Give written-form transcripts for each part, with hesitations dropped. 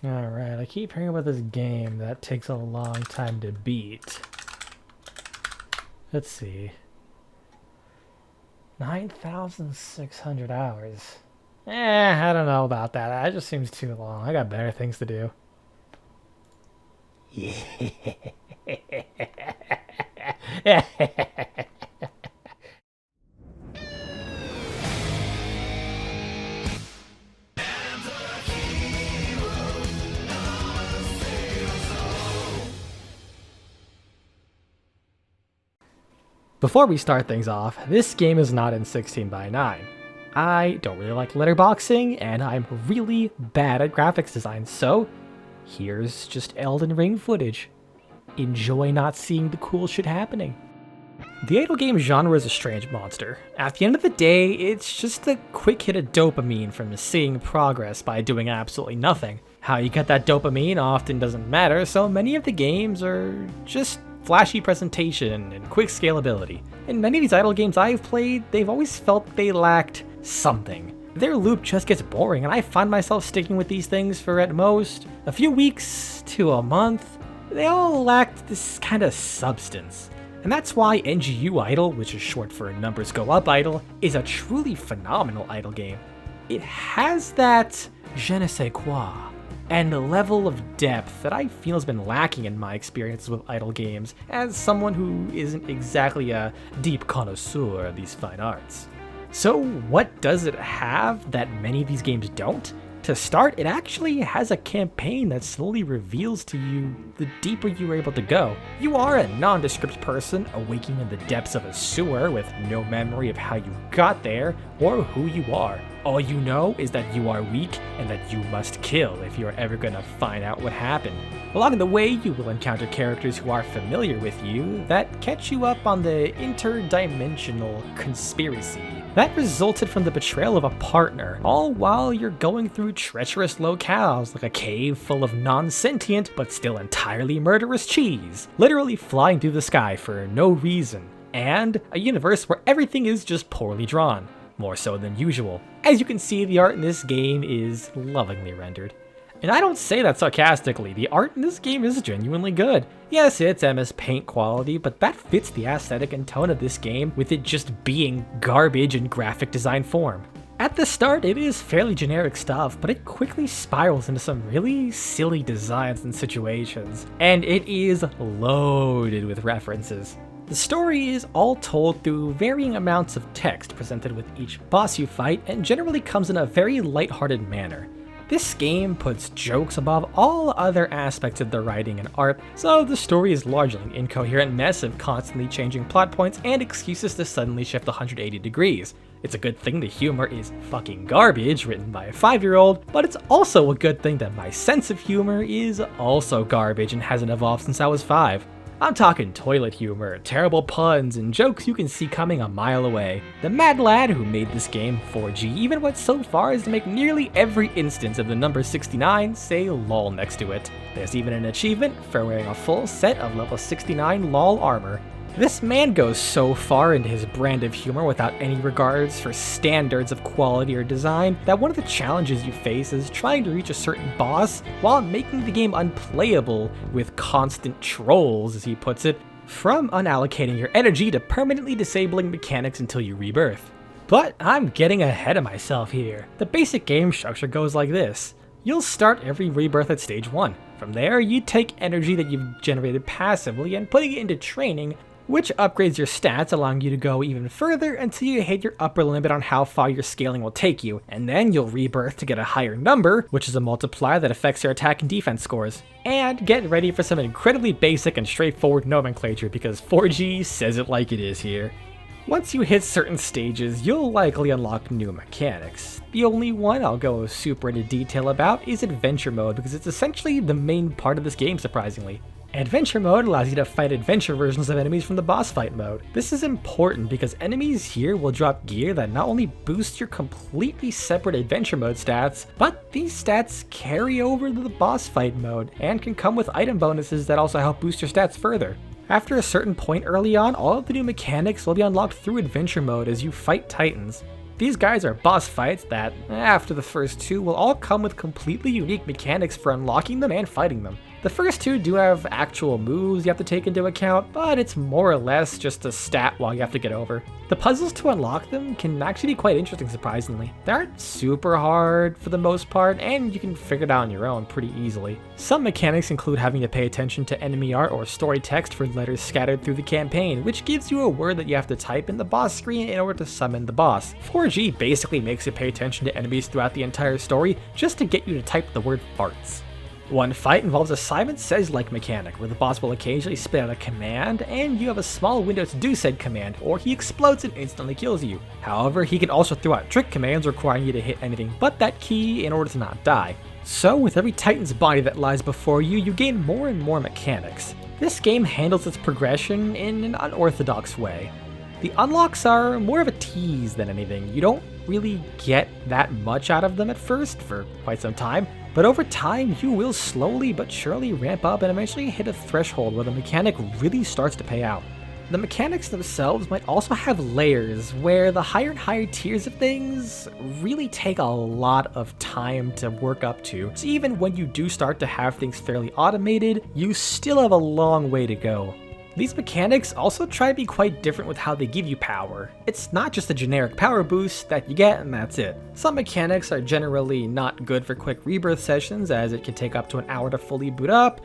Alright, I keep hearing about this game that takes a long time to beat. Let's see. 9,600 hours. I don't know about that. That just seems too long. I got better things to do. Before we start things off, this game is not in 16:9. I don't really like letterboxing, and I'm really bad at graphics design, so here's just Elden Ring footage. Enjoy not seeing the cool shit happening. The idle game genre is a strange monster. At the end of the day, it's just a quick hit of dopamine from seeing progress by doing absolutely nothing. How you get that dopamine often doesn't matter, so many of the games are just flashy presentation and quick scalability. In many of these idle games I've played, they've always felt they lacked something. Their loop just gets boring, and I find myself sticking with these things for at most a few weeks to a month. They all lacked this kind of substance. And that's why NGU Idle, which is short for Numbers Go Up Idle, is a truly phenomenal idle game. It has that je ne sais quoi, and a level of depth that I feel has been lacking in my experiences with idle games, as someone who isn't exactly a deep connoisseur of these fine arts. So what does it have that many of these games don't? To start, it actually has a campaign that slowly reveals to you the deeper you are able to go. You are a nondescript person awaking in the depths of a sewer with no memory of how you got there or who you are. All you know is that you are weak and that you must kill if you are ever going to find out what happened. Along the way, you will encounter characters who are familiar with you that catch you up on the interdimensional conspiracy that resulted from the betrayal of a partner, all while you're going through treacherous locales like a cave full of non-sentient but still entirely murderous cheese, literally flying through the sky for no reason, and a universe where everything is just poorly drawn, more so than usual. As you can see, the art in this game is lovingly rendered. And I don't say that sarcastically, the art in this game is genuinely good. Yes, it's MS Paint quality, but that fits the aesthetic and tone of this game, with it just being garbage in graphic design form. At the start, it is fairly generic stuff, but it quickly spirals into some really silly designs and situations, and it is loaded with references. The story is all told through varying amounts of text presented with each boss you fight, and generally comes in a very lighthearted manner. This game puts jokes above all other aspects of the writing and art, so the story is largely an incoherent mess of constantly changing plot points and excuses to suddenly shift 180 degrees. It's a good thing the humor is fucking garbage, written by a 5-year-old, but it's also a good thing that my sense of humor is also garbage and hasn't evolved since I was 5. I'm talking toilet humor, terrible puns, and jokes you can see coming a mile away. The mad lad who made this game 4G even went so far as to make nearly every instance of the number 69 say LOL next to it. There's even an achievement for wearing a full set of level 69 LOL armor. This man goes so far into his brand of humor without any regards for standards of quality or design that one of the challenges you face is trying to reach a certain boss while making the game unplayable with constant trolls, as he puts it, from unallocating your energy to permanently disabling mechanics until you rebirth. But I'm getting ahead of myself here. The basic game structure goes like this. You'll start every rebirth at stage 1. From there, you take energy that you've generated passively and putting it into training, which upgrades your stats, allowing you to go even further until you hit your upper limit on how far your scaling will take you, and then you'll rebirth to get a higher number, which is a multiplier that affects your attack and defense scores. And get ready for some incredibly basic and straightforward nomenclature, because 4G says it like it is here. Once you hit certain stages, you'll likely unlock new mechanics. The only one I'll go super into detail about is Adventure Mode, because it's essentially the main part of this game, surprisingly. Adventure Mode allows you to fight adventure versions of enemies from the boss fight mode. This is important because enemies here will drop gear that not only boost your completely separate Adventure Mode stats, but these stats carry over to the boss fight mode and can come with item bonuses that also help boost your stats further. After a certain point early on, all of the new mechanics will be unlocked through Adventure Mode as you fight titans. These guys are boss fights that, after the first two, will all come with completely unique mechanics for unlocking them and fighting them. The first two do have actual moves you have to take into account, but it's more or less just a stat wall you have to get over. The puzzles to unlock them can actually be quite interesting, surprisingly. They aren't super hard for the most part, and you can figure it out on your own pretty easily. Some mechanics include having to pay attention to enemy art or story text for letters scattered through the campaign, which gives you a word that you have to type in the boss screen in order to summon the boss. 4G basically makes you pay attention to enemies throughout the entire story just to get you to type the word farts. One fight involves a Simon Says-like mechanic, where the boss will occasionally spit out a command, and you have a small window to do said command, or he explodes and instantly kills you. However, he can also throw out trick commands requiring you to hit anything but that key in order to not die. So, with every Titan's body that lies before you, you gain more and more mechanics. This game handles its progression in an unorthodox way. The unlocks are more of a tease than anything. You don't really get that much out of them at first, for quite some time, but over time you will slowly but surely ramp up and eventually hit a threshold where the mechanic really starts to pay out. The mechanics themselves might also have layers, where the higher and higher tiers of things really take a lot of time to work up to. So even when you do start to have things fairly automated, you still have a long way to go. These mechanics also try to be quite different with how they give you power. It's not just a generic power boost that you get and that's it. Some mechanics are generally not good for quick rebirth sessions, as it can take up to an hour to fully boot up.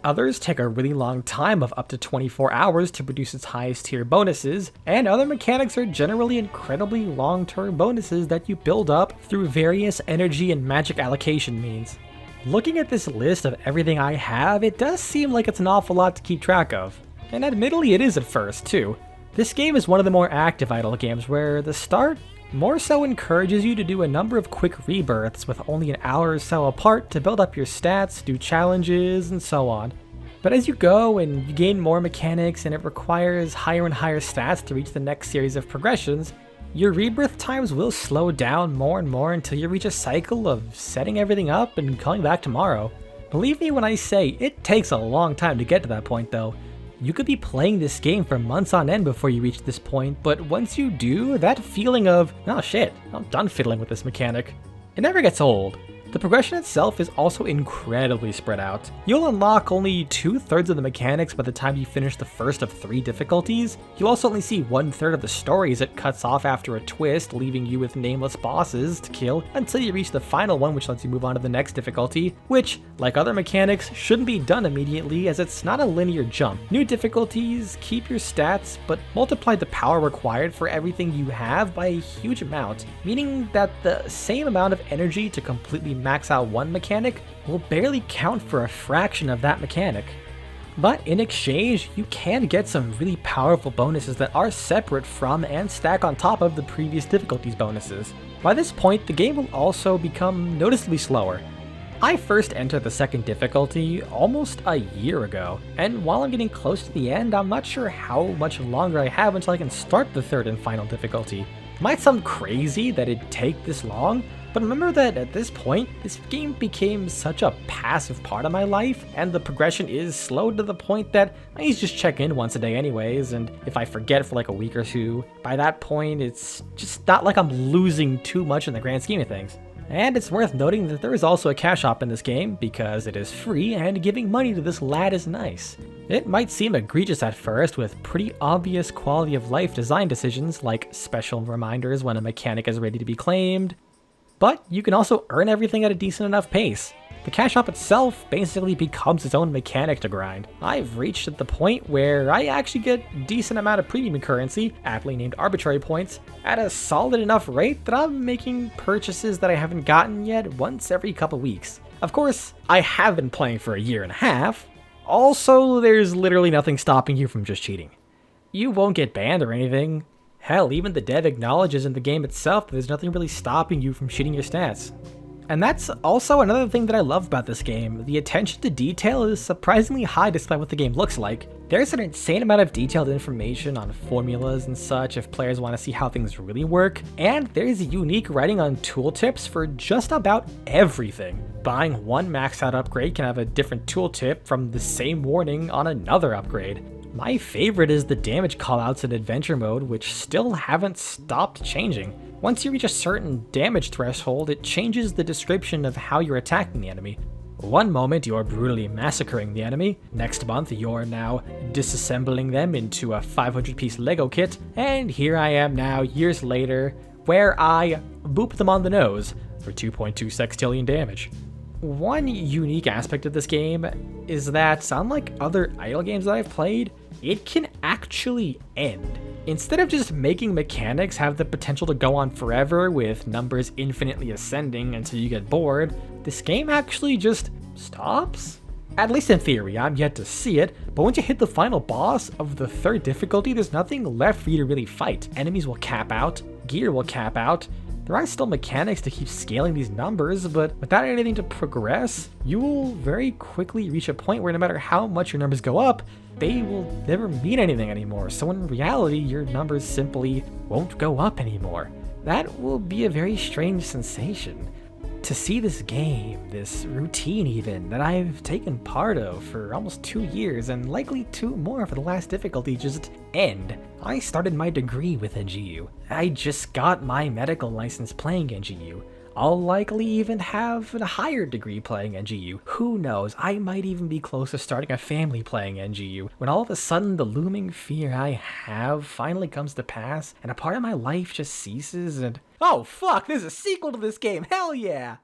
Others take a really long time of up to 24 hours to produce its highest tier bonuses, and other mechanics are generally incredibly long-term bonuses that you build up through various energy and magic allocation means. Looking at this list of everything I have, it does seem like it's an awful lot to keep track of. And admittedly it is at first, too. This game is one of the more active idle games where the start more so encourages you to do a number of quick rebirths with only an hour or so apart to build up your stats, do challenges, and so on. But as you go and you gain more mechanics and it requires higher and higher stats to reach the next series of progressions, your rebirth times will slow down more and more until you reach a cycle of setting everything up and coming back tomorrow. Believe me when I say it takes a long time to get to that point though. You could be playing this game for months on end before you reach this point, but once you do, that feeling of, oh shit, I'm done fiddling with this mechanic, it never gets old. The progression itself is also incredibly spread out. You'll unlock only 2/3 of the mechanics by the time you finish the first of 3 difficulties. You'll also only see 1/3 of the story as it cuts off after a twist, leaving you with nameless bosses to kill until you reach the final one, which lets you move on to the next difficulty, which, like other mechanics, shouldn't be done immediately as it's not a linear jump. New difficulties keep your stats, but multiply the power required for everything you have by a huge amount, meaning that the same amount of energy to completely max out one mechanic will barely count for a fraction of that mechanic. But in exchange, you can get some really powerful bonuses that are separate from and stack on top of the previous difficulties bonuses. By this point, the game will also become noticeably slower. I first entered the second difficulty almost a year ago, and while I'm getting close to the end, I'm not sure how much longer I have until I can start the third and final difficulty. It might sound crazy that it'd take this long, but remember that at this point, this game became such a passive part of my life, and the progression is slow to the point that I used to just check in once a day anyways, and if I forget for like a week or two, by that point it's just not like I'm losing too much in the grand scheme of things. And it's worth noting that there is also a cash op in this game, because it is free and giving money to this lad is nice. It might seem egregious at first with pretty obvious quality of life design decisions like special reminders when a mechanic is ready to be claimed, but you can also earn everything at a decent enough pace. The cash op itself basically becomes its own mechanic to grind. I've reached at the point where I actually get a decent amount of premium currency, aptly named arbitrary points, at a solid enough rate that I'm making purchases that I haven't gotten yet once every couple weeks. Of course, I have been playing for a year and a half. Also, there's literally nothing stopping you from just cheating. You won't get banned or anything. Hell, even the dev acknowledges in the game itself that there's nothing really stopping you from cheating your stats. And that's also another thing that I love about this game. The attention to detail is surprisingly high despite what the game looks like. There's an insane amount of detailed information on formulas and such if players want to see how things really work, and there's unique writing on tooltips for just about everything. Buying one maxed out upgrade can have a different tooltip from the same warning on another upgrade. My favorite is the damage callouts in adventure mode, which still haven't stopped changing. Once you reach a certain damage threshold, it changes the description of how you're attacking the enemy. One moment you're brutally massacring the enemy, next month you're now disassembling them into a 500-piece Lego kit, and here I am now, years later, where I boop them on the nose for 2.2 sextillion damage. One unique aspect of this game is that, unlike other idle games that I've played, it can actually end. Instead of just making mechanics have the potential to go on forever with numbers infinitely ascending until you get bored, this game actually just stops? At least in theory, I'm yet to see it, but once you hit the final boss of the 3rd difficulty, there's nothing left for you to really fight. Enemies will cap out, gear will cap out. There are still mechanics to keep scaling these numbers, but without anything to progress, you will very quickly reach a point where no matter how much your numbers go up, they will never mean anything anymore. So in reality, your numbers simply won't go up anymore. That will be a very strange sensation. To see this game, this routine even, that I've taken part of for almost 2 years and likely 2 more for the last difficulty just end. I started my degree with NGU. I just got my medical license playing NGU. I'll likely even have a higher degree playing NGU. Who knows, I might even be close to starting a family playing NGU, when all of a sudden the looming fear I have finally comes to pass, and a part of my life just ceases and... Oh fuck, there's a sequel to this game, hell yeah!